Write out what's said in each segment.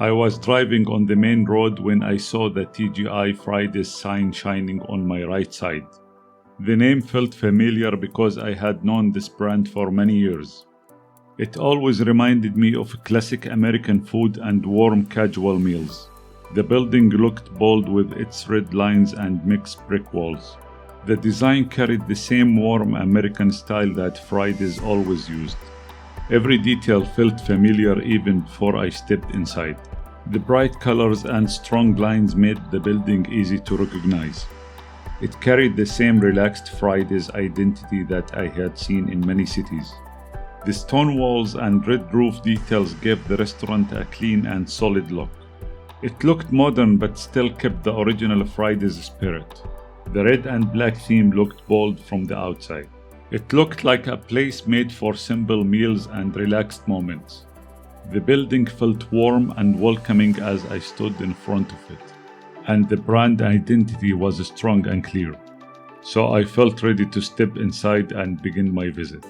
I was driving on the main road when I saw the TGI Friday sign shining on my right side. The name felt familiar because I had known this brand for many years. It always reminded me of classic American food and warm casual meals. The building looked bold with its red lines and mixed brick walls. The design carried the same warm American style that Fridays always used. Every detail felt familiar even before I stepped inside. The bright colors and strong lines made the building easy to recognize. It carried the same relaxed Fridays identity that I had seen in many cities. The stone walls and red roof details gave the restaurant a clean and solid look. It looked modern but still kept the original Fridays spirit. The red and black theme looked bold from the outside. It looked like a place made for simple meals and relaxed moments. The building felt warm and welcoming as I stood in front of it, and the brand identity was strong and clear. So I felt ready to step inside and begin my visit.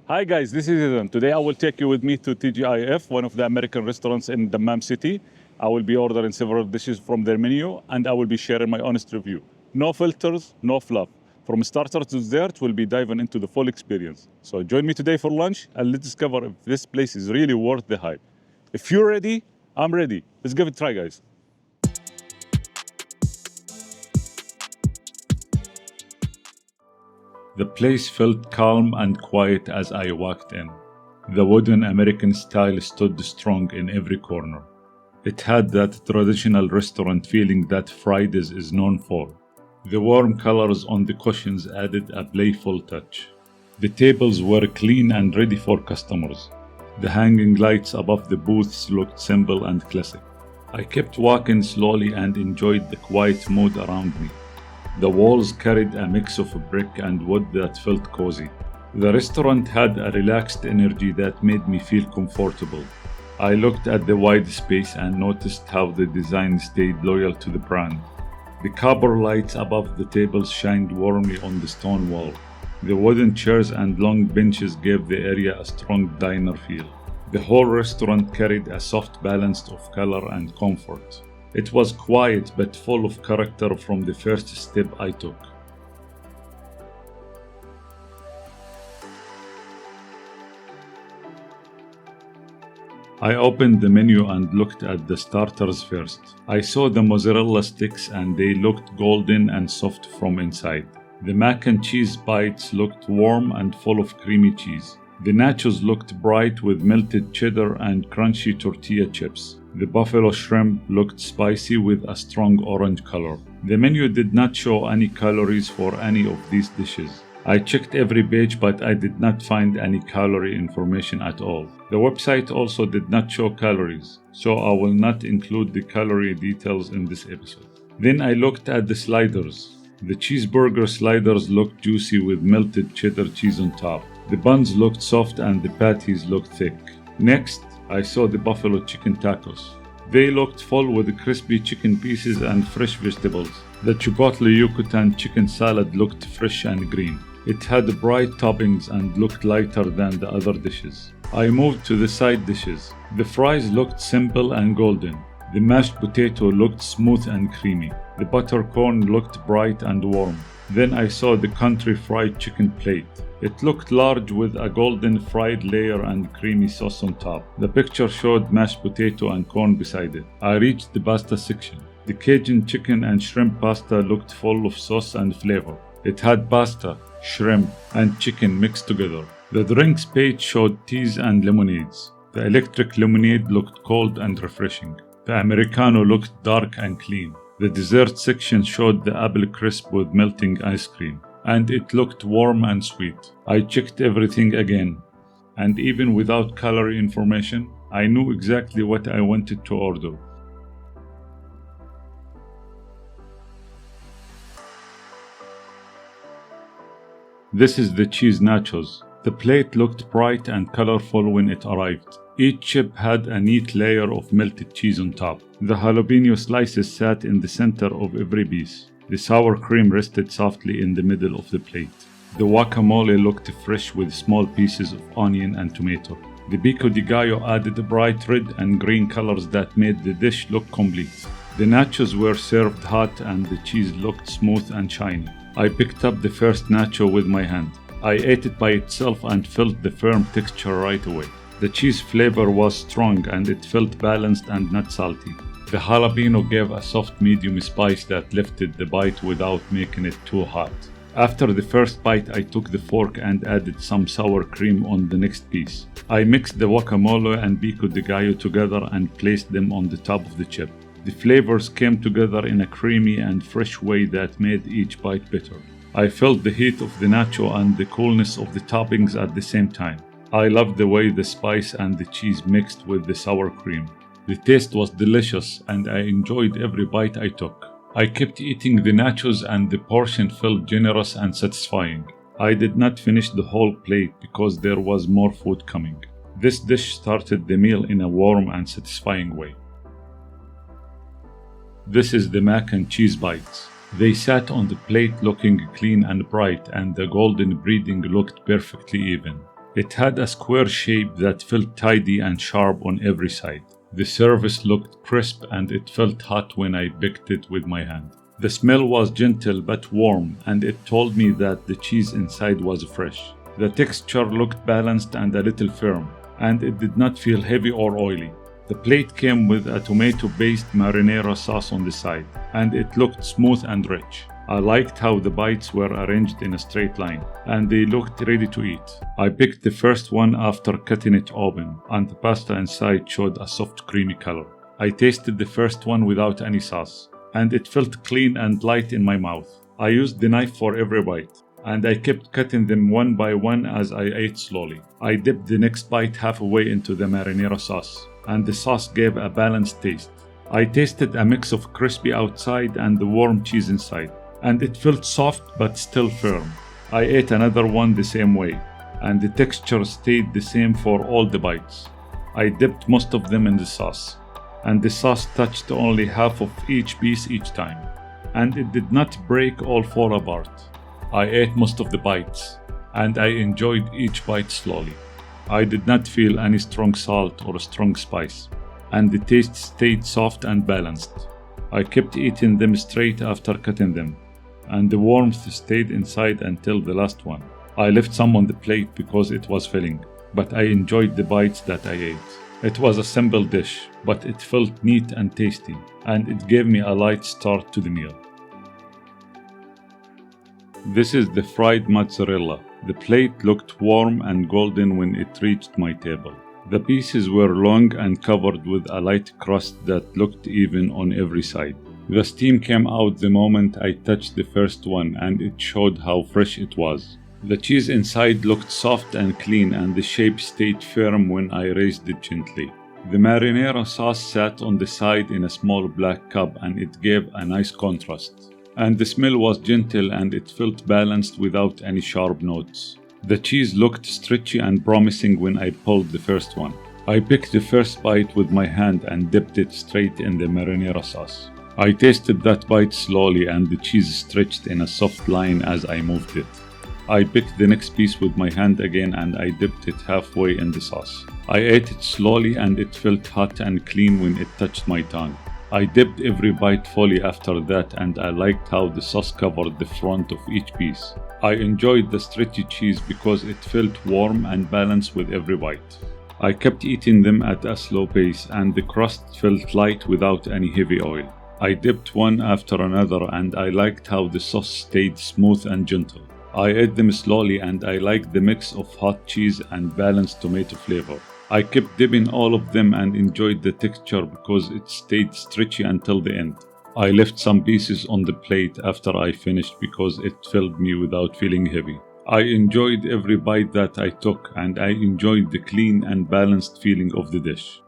Hi guys, this is Ethan. Today I will take you with me to TGIF, one of the American restaurants in Dammam City. I will be ordering several dishes from their menu and I will be sharing my honest review. No filters, no fluff. From starter to dessert, we'll be diving into the full experience. So join me today for lunch and let's discover if this place is really worth the hype. If you're ready, I'm ready. Let's give it a try, guys. The place felt calm and quiet as I walked in. The wooden American style stood strong in every corner. It had that traditional restaurant feeling that Fridays is known for. The warm colors on the cushions added a playful touch. The tables were clean and ready for customers. The hanging lights above the booths looked simple and classic. I kept walking slowly and enjoyed the quiet mood around me. The walls carried a mix of brick and wood that felt cozy. The restaurant had a relaxed energy that made me feel comfortable. I looked at the wide space and noticed how the design stayed loyal to the brand. The copper lights above the tables shined warmly on the stone wall. The wooden chairs and long benches gave the area a strong diner feel. The whole restaurant carried a soft balance of color and comfort. It was quiet but full of character from the first step I took. I opened the menu and looked at the starters first. I saw the mozzarella sticks and they looked golden and soft from inside. The mac and cheese bites looked warm and full of creamy cheese. The nachos looked bright with melted cheddar and crunchy tortilla chips. The buffalo shrimp looked spicy with a strong orange color. The menu did not show any calories for any of these dishes. I checked every page but I did not find any calorie information at all. The website also did not show calories, so I will not include the calorie details in this episode. Then I looked at the sliders. The cheeseburger sliders looked juicy with melted cheddar cheese on top. The buns looked soft and the patties looked thick. Next, I saw the buffalo chicken tacos. They looked full with crispy chicken pieces and fresh vegetables. The chipotle Yucatan chicken salad looked fresh and green. It had bright toppings and looked lighter than the other dishes. I moved to the side dishes. The fries looked simple and golden. The mashed potato looked smooth and creamy. The butter corn looked bright and warm. Then I saw the country fried chicken plate. It looked large with a golden fried layer and creamy sauce on top. The picture showed mashed potato and corn beside it. I reached the pasta section. The Cajun chicken and shrimp pasta looked full of sauce and flavor. It had pasta, shrimp, and chicken mixed together. The drinks page showed teas and lemonades. The electric lemonade looked cold and refreshing. The Americano looked dark and clean. The dessert section showed the apple crisp with melting ice cream, and it looked warm and sweet. I checked everything again, and even without calorie information, I knew exactly what I wanted to order. This is the cheese nachos. The plate looked bright and colorful when it arrived. Each chip had a neat layer of melted cheese on top. The jalapeno slices sat in the center of every piece. The sour cream rested softly in the middle of the plate. The guacamole looked fresh with small pieces of onion and tomato. The pico de gallo added bright red and green colors that made the dish look complete. The nachos were served hot and the cheese looked smooth and shiny. I picked up the first nacho with my hand. I ate it by itself and felt the firm texture right away. The cheese flavor was strong and it felt balanced and not salty. The jalapeno gave a soft medium spice that lifted the bite without making it too hot. After the first bite, I took the fork and added some sour cream on the next piece. I mixed the guacamole and pico de gallo together and placed them on the top of the chip. The flavors came together in a creamy and fresh way that made each bite better. I felt the heat of the nacho and the coolness of the toppings at the same time. I loved the way the spice and the cheese mixed with the sour cream. The taste was delicious and I enjoyed every bite I took. I kept eating the nachos and the portion felt generous and satisfying. I did not finish the whole plate because there was more food coming. This dish started the meal in a warm and satisfying way. This is the mac and cheese bites. They sat on the plate looking clean and bright and the golden breading looked perfectly even. It had a square shape that felt tidy and sharp on every side. The surface looked crisp and it felt hot when I picked it with my hand. The smell was gentle but warm and it told me that the cheese inside was fresh. The texture looked balanced and a little firm, and it did not feel heavy or oily. The plate came with a tomato-based marinara sauce on the side, and it looked smooth and rich. I liked how the bites were arranged in a straight line, and they looked ready to eat. I picked the first one after cutting it open, and the pasta inside showed a soft creamy color. I tasted the first one without any sauce, and it felt clean and light in my mouth. I used the knife for every bite, and I kept cutting them one by one as I ate slowly. I dipped the next bite halfway into the marinara sauce, and the sauce gave a balanced taste. I tasted a mix of crispy outside and the warm cheese inside, and it felt soft but still firm. I ate another one the same way, and the texture stayed the same for all the bites. I dipped most of them in the sauce, and the sauce touched only half of each piece each time, and it did not break or fall apart. I ate most of the bites, and I enjoyed each bite slowly. I did not feel any strong salt or strong spice, and the taste stayed soft and balanced. I kept eating them straight after cutting them, and the warmth stayed inside until the last one. I left some on the plate because it was filling, but I enjoyed the bites that I ate. It was a simple dish, but it felt neat and tasty, and it gave me a light start to the meal. This is the fried mozzarella. The plate looked warm and golden when it reached my table. The pieces were long and covered with a light crust that looked even on every side. The steam came out the moment I touched the first one, and it showed how fresh it was. The cheese inside looked soft and clean, and the shape stayed firm when I raised it gently. The marinara sauce sat on the side in a small black cup, and it gave a nice contrast. And the smell was gentle and it felt balanced without any sharp notes. The cheese looked stretchy and promising when I pulled the first one. I picked the first bite with my hand and dipped it straight in the marinara sauce. I tasted that bite slowly and the cheese stretched in a soft line as I moved it. I picked the next piece with my hand again and I dipped it halfway in the sauce. I ate it slowly and it felt hot and clean when it touched my tongue. I dipped every bite fully after that, and I liked how the sauce covered the front of each piece. I enjoyed the stretchy cheese because it felt warm and balanced with every bite. I kept eating them at a slow pace, and the crust felt light without any heavy oil. I dipped one after another, and I liked how the sauce stayed smooth and gentle. I ate them slowly, and I liked the mix of hot cheese and balanced tomato flavor. I kept dipping all of them and enjoyed the texture because it stayed stretchy until the end. I left some pieces on the plate after I finished because it filled me without feeling heavy. I enjoyed every bite that I took, and I enjoyed the clean and balanced feeling of the dish.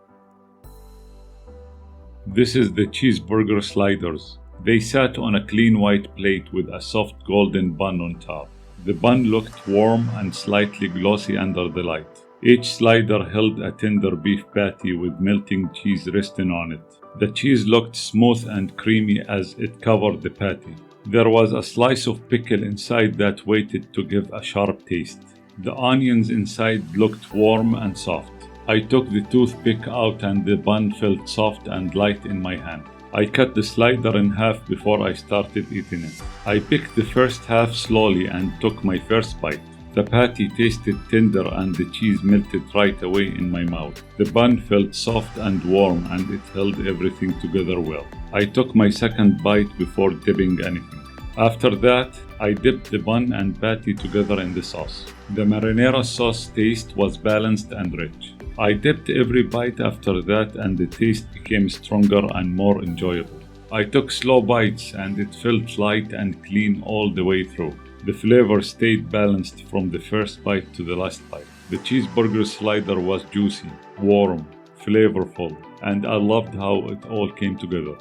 This is the cheeseburger sliders. They sat on a clean white plate with a soft golden bun on top. The bun looked warm and slightly glossy under the light. Each slider held a tender beef patty with melting cheese resting on it. The cheese looked smooth and creamy as it covered the patty. There was a slice of pickle inside that waited to give a sharp taste. The onions inside looked warm and soft. I took the toothpick out and the bun felt soft and light in my hand. I cut the slider in half before I started eating it. I picked the first half slowly and took my first bite. The patty tasted tender and the cheese melted right away in my mouth. The bun felt soft and warm and it held everything together well. I took my second bite before dipping anything. After that, I dipped the bun and patty together in the sauce. The marinara sauce taste was balanced and rich. I dipped every bite after that and the taste became stronger and more enjoyable. I took slow bites and it felt light and clean all the way through. The flavor stayed balanced from the first bite to the last bite. The cheeseburger slider was juicy, warm, flavorful, and I loved how it all came together.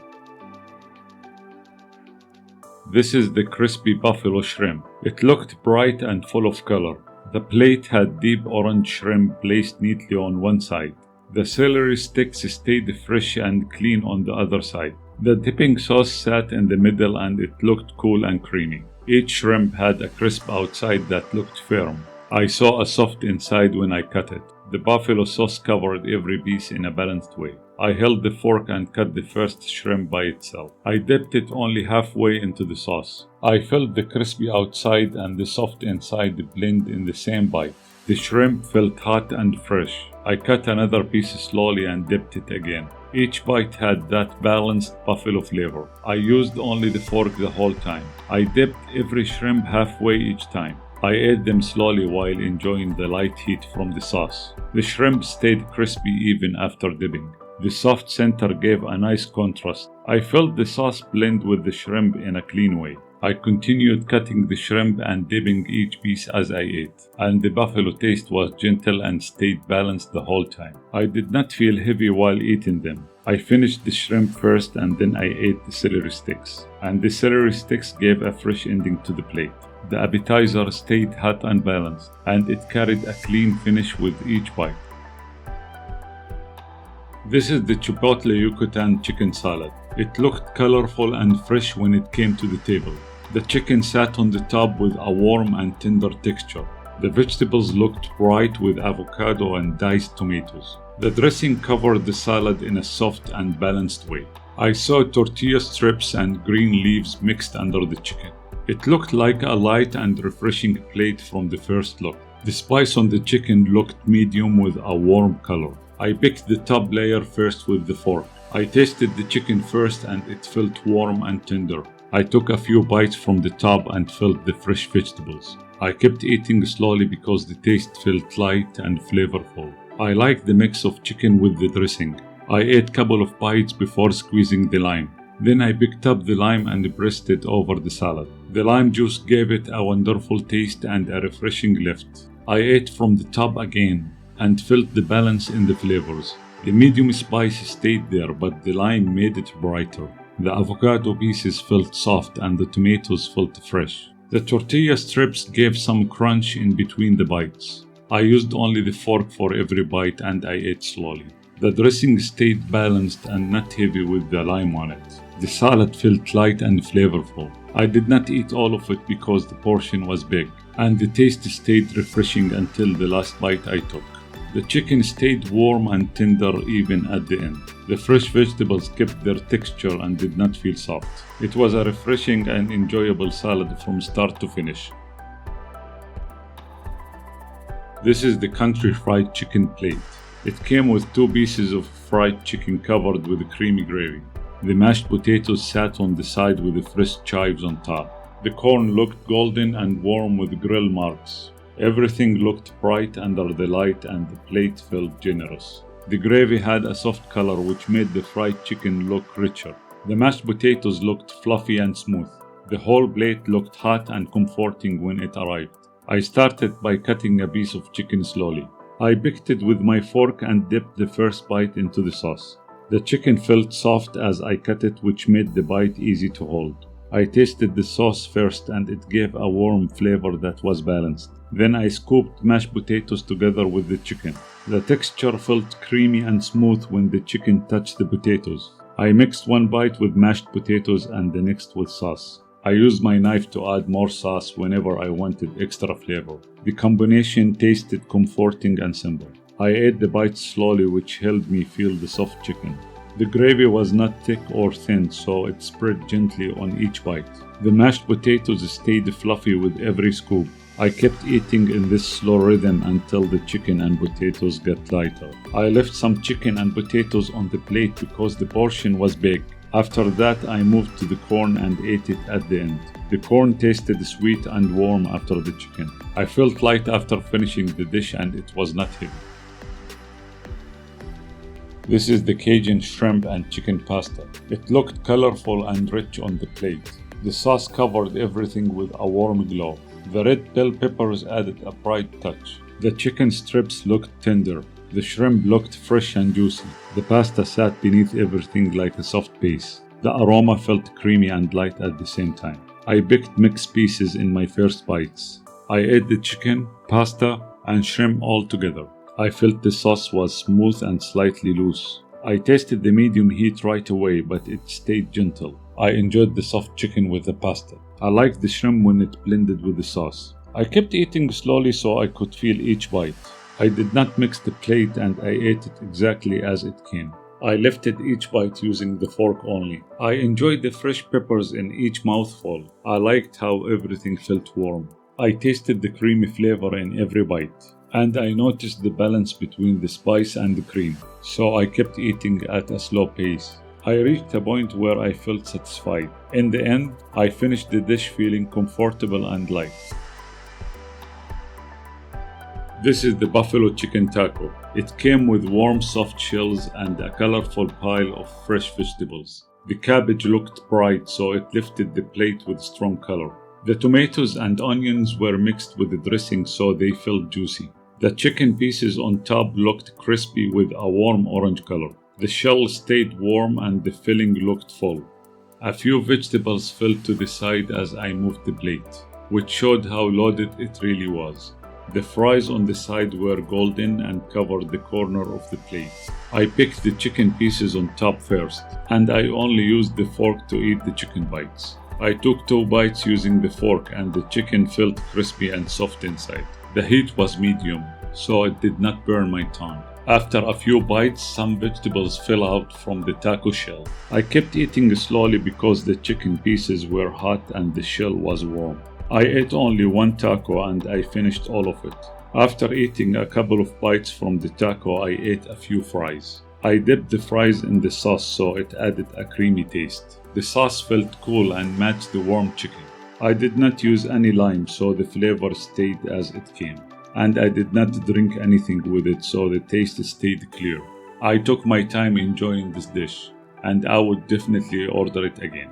This is the crispy buffalo shrimp. It looked bright and full of color. The plate had deep orange shrimp placed neatly on one side. The celery sticks stayed fresh and clean on the other side. The dipping sauce sat in the middle and it looked cool and creamy. Each shrimp had a crisp outside that looked firm. I saw a soft inside when I cut it. The buffalo sauce covered every piece in a balanced way. I held the fork and cut the first shrimp by itself. I dipped it only halfway into the sauce. I felt the crispy outside and the soft inside blend in the same bite. The shrimp felt hot and fresh. I cut another piece slowly and dipped it again. Each bite had that balanced buffalo flavor. I used only the fork the whole time. I dipped every shrimp halfway each time. I ate them slowly while enjoying the light heat from the sauce. The shrimp stayed crispy even after dipping. The soft center gave a nice contrast. I felt the sauce blend with the shrimp in a clean way. I continued cutting the shrimp and dipping each piece as I ate, and the buffalo taste was gentle and stayed balanced the whole time. I did not feel heavy while eating them. I finished the shrimp first and then I ate the celery sticks, and the celery sticks gave a fresh ending to the plate. The appetizer stayed hot and balanced, and it carried a clean finish with each bite. This is the Chipotle Yucatan chicken salad. It looked colorful and fresh when it came to the table. The chicken sat on the top with a warm and tender texture. The vegetables looked bright with avocado and diced tomatoes. The dressing covered the salad in a soft and balanced way. I saw tortilla strips and green leaves mixed under the chicken. It looked like a light and refreshing plate from the first look. The spice on the chicken looked medium with a warm color. I picked the top layer first with the fork. I tasted the chicken first and it felt warm and tender. I took a few bites from the top and felt the fresh vegetables. I kept eating slowly because the taste felt light and flavorful. I liked the mix of chicken with the dressing. I ate a couple of bites before squeezing the lime. Then I picked up the lime and pressed it over the salad. The lime juice gave it a wonderful taste and a refreshing lift. I ate from the top again and felt the balance in the flavors. The medium spice stayed there, but the lime made it brighter. The avocado pieces felt soft and the tomatoes felt fresh. The tortilla strips gave some crunch in between the bites. I used only the fork for every bite and I ate slowly. The dressing stayed balanced and not heavy with the lime on it. The salad felt light and flavorful. I did not eat all of it because the portion was big, and the taste stayed refreshing until the last bite I took. The chicken stayed warm and tender even at the end. The fresh vegetables kept their texture and did not feel soft. It was a refreshing and enjoyable salad from start to finish. This is the country fried chicken plate. It came with 2 pieces of fried chicken covered with creamy gravy. The mashed potatoes sat on the side with the fresh chives on top. The corn looked golden and warm with grill marks. Everything looked bright under the light and the plate felt generous. The gravy had a soft color which made the fried chicken look richer. The mashed potatoes looked fluffy and smooth. The whole plate looked hot and comforting when it arrived. I started by cutting a piece of chicken slowly. I picked it with my fork and dipped the first bite into the sauce. The chicken felt soft as I cut it, which made the bite easy to hold. I tasted the sauce first and it gave a warm flavor that was balanced. Then I scooped mashed potatoes together with the chicken. The texture felt creamy and smooth when the chicken touched the potatoes. I mixed one bite with mashed potatoes and the next with sauce. I used my knife to add more sauce whenever I wanted extra flavor. The combination tasted comforting and simple. I ate the bites slowly, which helped me feel the soft chicken. The gravy was not thick or thin, so it spread gently on each bite. The mashed potatoes stayed fluffy with every scoop. I kept eating in this slow rhythm until the chicken and potatoes got lighter. I left some chicken and potatoes on the plate because the portion was big. After that, I moved to the corn and ate it at the end. The corn tasted sweet and warm after the chicken. I felt light after finishing the dish and it was not heavy. This is the Cajun shrimp and chicken pasta. It looked colorful and rich on the plate. The sauce covered everything with a warm glow. The red bell peppers added a bright touch. The chicken strips looked tender. The shrimp looked fresh and juicy. The pasta sat beneath everything like a soft base. The aroma felt creamy and light at the same time. I picked mixed pieces in my first bites. I ate the chicken, pasta, and shrimp all together. I felt the sauce was smooth and slightly loose. I tasted the medium heat right away, but it stayed gentle. I enjoyed the soft chicken with the pasta. I liked the shrimp when it blended with the sauce. I kept eating slowly so I could feel each bite. I did not mix the plate and I ate it exactly as it came. I lifted each bite using the fork only. I enjoyed the fresh peppers in each mouthful. I liked how everything felt warm. I tasted the creamy flavor in every bite. And I noticed the balance between the spice and the cream, so I kept eating at a slow pace. I reached a point where I felt satisfied. In the end, I finished the dish feeling comfortable and light. This is the buffalo chicken taco. It came with warm soft shells and a colorful pile of fresh vegetables. The cabbage looked bright, so it lifted the plate with strong color. The tomatoes and onions were mixed with the dressing, so they felt juicy. The chicken pieces on top looked crispy with a warm orange color. The shell stayed warm and the filling looked full. A few vegetables fell to the side as I moved the plate, which showed how loaded it really was. The fries on the side were golden and covered the corner of the plate. I picked the chicken pieces on top first, and I only used the fork to eat the chicken bites. I took 2 bites using the fork and the chicken felt crispy and soft inside. The heat was medium, so it did not burn my tongue. After a few bites, some vegetables fell out from the taco shell. I kept eating slowly because the chicken pieces were hot and the shell was warm. I ate only 1 taco and I finished all of it. After eating a couple of bites from the taco, I ate a few fries. I dipped the fries in the sauce so it added a creamy taste. The sauce felt cool and matched the warm chicken. I did not use any lime, so the flavor stayed as it came. And I did not drink anything with it, so the taste stayed clear. I took my time enjoying this dish, and I would definitely order it again.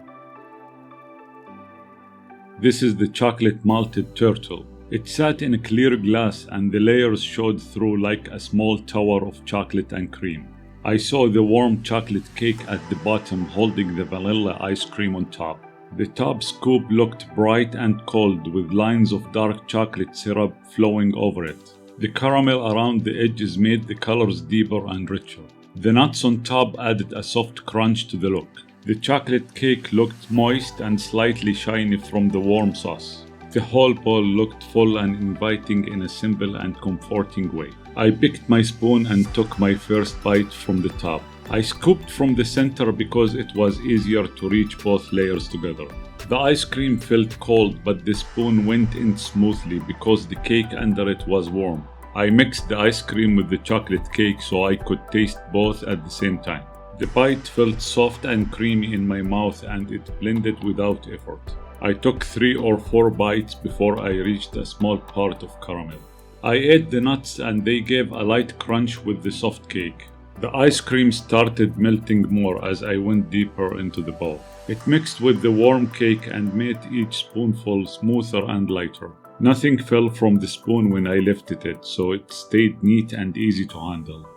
This is the chocolate malted turtle. It sat in a clear glass and the layers showed through like a small tower of chocolate and cream. I saw the warm chocolate cake at the bottom holding the vanilla ice cream on top. The top scoop looked bright and cold with lines of dark chocolate syrup flowing over it. The caramel around the edges made the colors deeper and richer. The nuts on top added a soft crunch to the look. The chocolate cake looked moist and slightly shiny from the warm sauce. The whole bowl looked full and inviting in a simple and comforting way. I picked my spoon and took my first bite from the top. I scooped from the center because it was easier to reach both layers together. The ice cream felt cold, but the spoon went in smoothly because the cake under it was warm. I mixed the ice cream with the chocolate cake so I could taste both at the same time. The bite felt soft and creamy in my mouth and it blended without effort. I took 3 or 4 bites before I reached a small part of caramel. I ate the nuts and they gave a light crunch with the soft cake. The ice cream started melting more as I went deeper into the bowl. It mixed with the warm cake and made each spoonful smoother and lighter. Nothing fell from the spoon when I lifted it, so it stayed neat and easy to handle.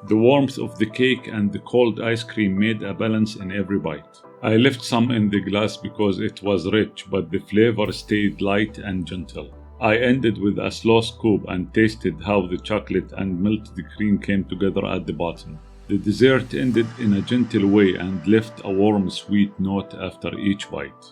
The warmth of the cake and the cold ice cream made a balance in every bite. I left some in the glass because it was rich, but the flavor stayed light and gentle. I ended with a slow scoop and tasted how the chocolate and melted cream came together at the bottom. The dessert ended in a gentle way and left a warm, sweet note after each bite.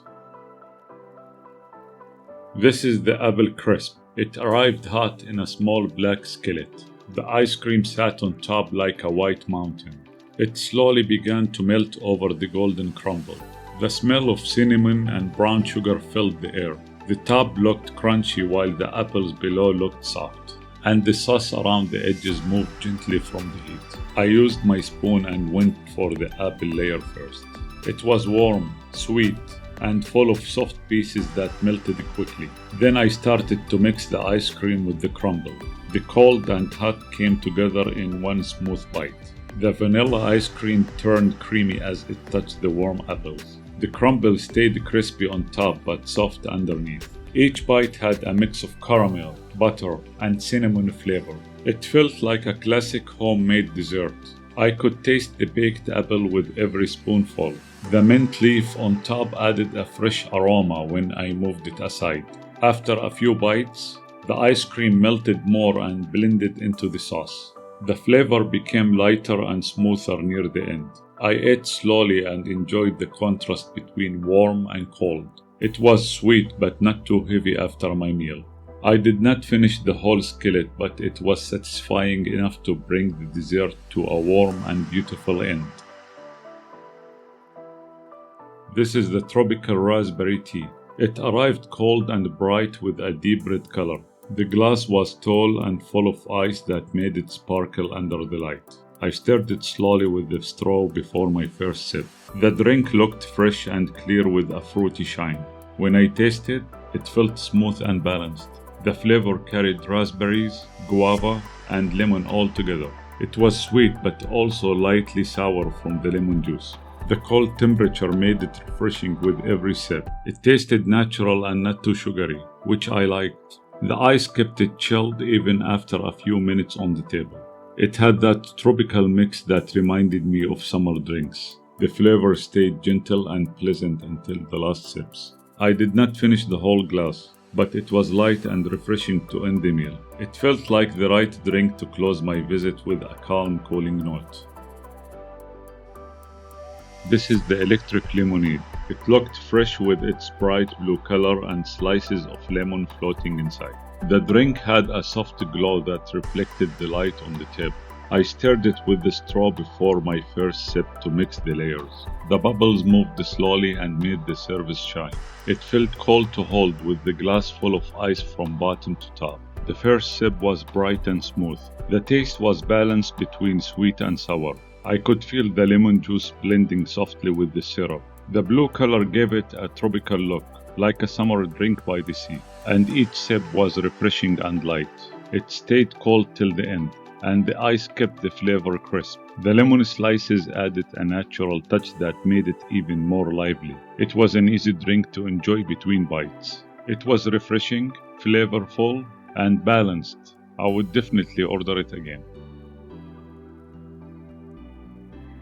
This is the apple crisp. It arrived hot in a small black skillet. The ice cream sat on top like a white mountain. It slowly began to melt over the golden crumble. The smell of cinnamon and brown sugar filled the air. The top looked crunchy while the apples below looked soft, and the sauce around the edges moved gently from the heat. I used my spoon and went for the apple layer first. It was warm, sweet, and full of soft pieces that melted quickly. Then I started to mix the ice cream with the crumble. The cold and hot came together in one smooth bite. The vanilla ice cream turned creamy as it touched the warm apples. The crumble stayed crispy on top but soft underneath. Each bite had a mix of caramel, butter, and cinnamon flavor. It felt like a classic homemade dessert. I could taste the baked apple with every spoonful. The mint leaf on top added a fresh aroma when I moved it aside. After a few bites, the ice cream melted more and blended into the sauce. The flavor became lighter and smoother near the end. I ate slowly and enjoyed the contrast between warm and cold. It was sweet but not too heavy after my meal. I did not finish the whole skillet, but it was satisfying enough to bring the dessert to a warm and beautiful end. This is the tropical raspberry tea. It arrived cold and bright with a deep red color. The glass was tall and full of ice that made it sparkle under the light. I stirred it slowly with the straw before my first sip. The drink looked fresh and clear with a fruity shine. When I tasted, it felt smooth and balanced. The flavor carried raspberries, guava, and lemon all together. It was sweet but also lightly sour from the lemon juice. The cold temperature made it refreshing with every sip. It tasted natural and not too sugary, which I liked. The ice kept it chilled even after a few minutes on the table. It had that tropical mix that reminded me of summer drinks. The flavor stayed gentle and pleasant until the last sips. I did not finish the whole glass, but it was light and refreshing to end the meal. It felt like the right drink to close my visit with a calm, cooling note. This is the electric lemonade. It looked fresh with its bright blue color and slices of lemon floating inside. The drink had a soft glow that reflected the light on the table. I stirred it with the straw before my first sip to mix the layers. The bubbles moved slowly and made the service shine. It felt cold to hold with the glass full of ice from bottom to top. The first sip was bright and smooth. The taste was balanced between sweet and sour. I could feel the lemon juice blending softly with the syrup. The blue color gave it a tropical look, like a summer drink by the sea, and each sip was refreshing and light. It stayed cold till the end, and the ice kept the flavor crisp. The lemon slices added a natural touch that made it even more lively. It was an easy drink to enjoy between bites. It was refreshing, flavorful, and balanced. I would definitely order it again.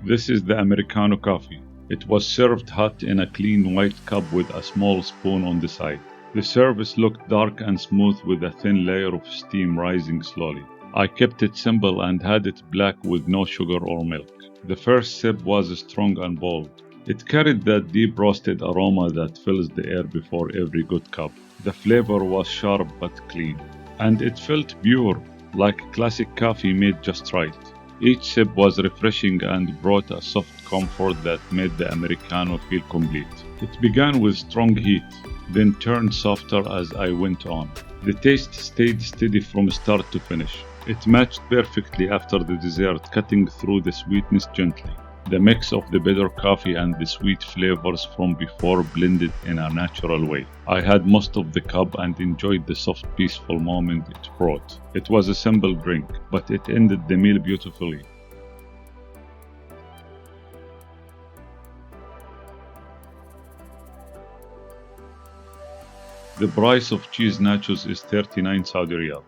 This is the Americano coffee. It was served hot in a clean white cup with a small spoon on the side. The service looked dark and smooth with a thin layer of steam rising slowly. I kept it simple and had it black with no sugar or milk. The first sip was strong and bold. It carried that deep roasted aroma that fills the air before every good cup. The flavor was sharp but clean, and it felt pure, like classic coffee made just right. Each sip was refreshing and brought a soft comfort that made the Americano feel complete. It began with strong heat, then turned softer as I went on. The taste stayed steady from start to finish. It matched perfectly after the dessert, cutting through the sweetness gently. The mix of the bitter coffee and the sweet flavors from before blended in a natural way. I had most of the cup and enjoyed the soft, peaceful moment it brought. It was a simple drink, but it ended the meal beautifully. The price of cheese nachos is 39 Saudi Riyal.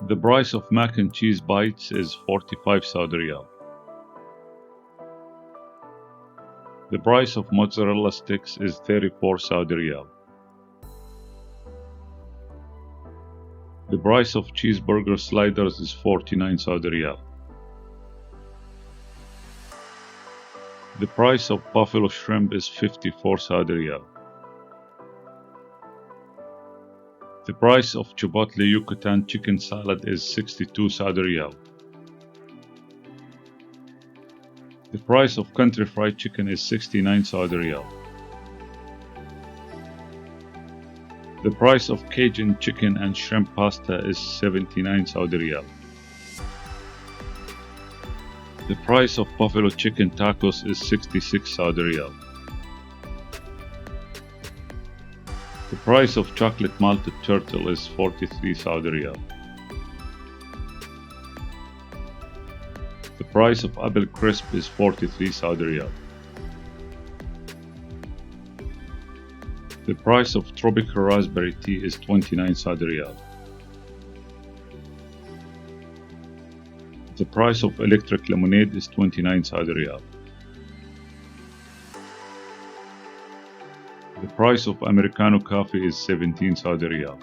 The price of mac and cheese bites is 45 Saudi Riyal. The price of mozzarella sticks is 34 Saudi Riyal. The price of cheeseburger sliders is 49 Saudi Riyal. The price of buffalo shrimp is 54 Saudi Riyal. The price of Chipotle Yucatan chicken salad is 62 Saudi Riyal. The price of country fried chicken is 69 Saudi Riyal. The price of Cajun chicken and shrimp pasta is 79 Saudi Riyal. The price of buffalo chicken tacos is 66 Saudi Riyal. The price of chocolate malted turtle is 43 Saudi Riyal. The price of apple crisp is 43 Saudi Riyal. The price of tropical raspberry tea is 29 Saudi Riyal. The price of electric lemonade is 29 Saudi Riyal. The price of Americano coffee is 17 Saudi Riyal.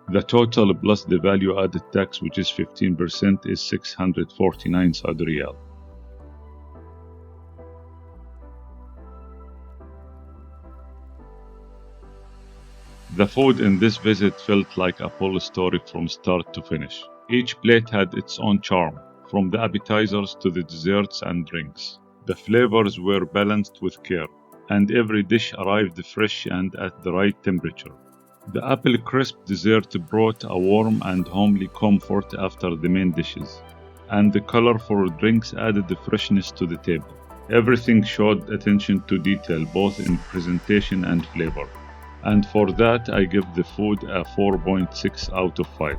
The total plus the value added tax, which is 15%, is 649 Saudi Riyal. The food in this visit felt like a full story from start to finish. Each plate had its own charm, from the appetizers to the desserts and drinks. The flavors were balanced with care, and every dish arrived fresh and at the right temperature. The apple crisp dessert brought a warm and homely comfort after the main dishes, and the colorful drinks added the freshness to the table. Everything showed attention to detail, both in presentation and flavor, and for that I give the food a 4.6 out of 5.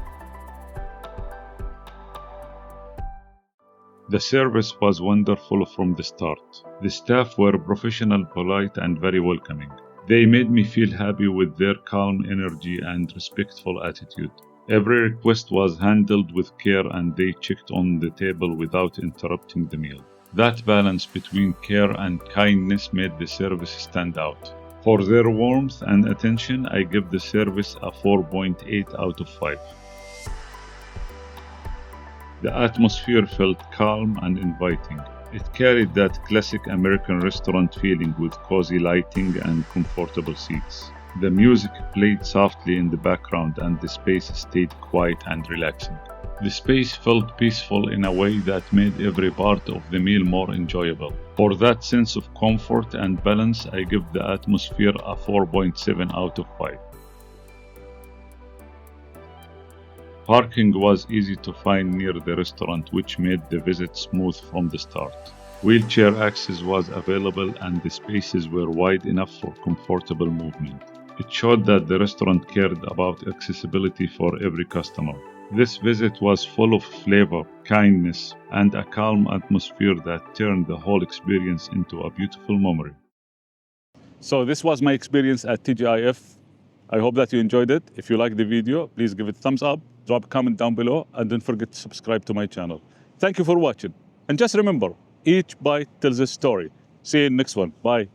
The service was wonderful from the start. The staff were professional, polite, and very welcoming. They made me feel happy with their calm energy and respectful attitude. Every request was handled with care, and they checked on the table without interrupting the meal. That balance between care and kindness made the service stand out. For their warmth and attention, I give the service a 4.8 out of 5. The atmosphere felt calm and inviting. It carried that classic American restaurant feeling with cozy lighting and comfortable seats. The music played softly in the background, and the space stayed quiet and relaxing. The space felt peaceful in a way that made every part of the meal more enjoyable. For that sense of comfort and balance, I give the atmosphere a 4.7 out of 5. Parking was easy to find near the restaurant, which made the visit smooth from the start. Wheelchair access was available, and the spaces were wide enough for comfortable movement. It showed that the restaurant cared about accessibility for every customer. This visit was full of flavor, kindness, and a calm atmosphere that turned the whole experience into a beautiful memory. So this was my experience at TGIF. I hope that you enjoyed it. If you liked the video, please give it a thumbs up, drop a comment down below, and don't forget to subscribe to my channel. Thank you for watching. And just remember, each bite tells a story. See you in the next one. Bye.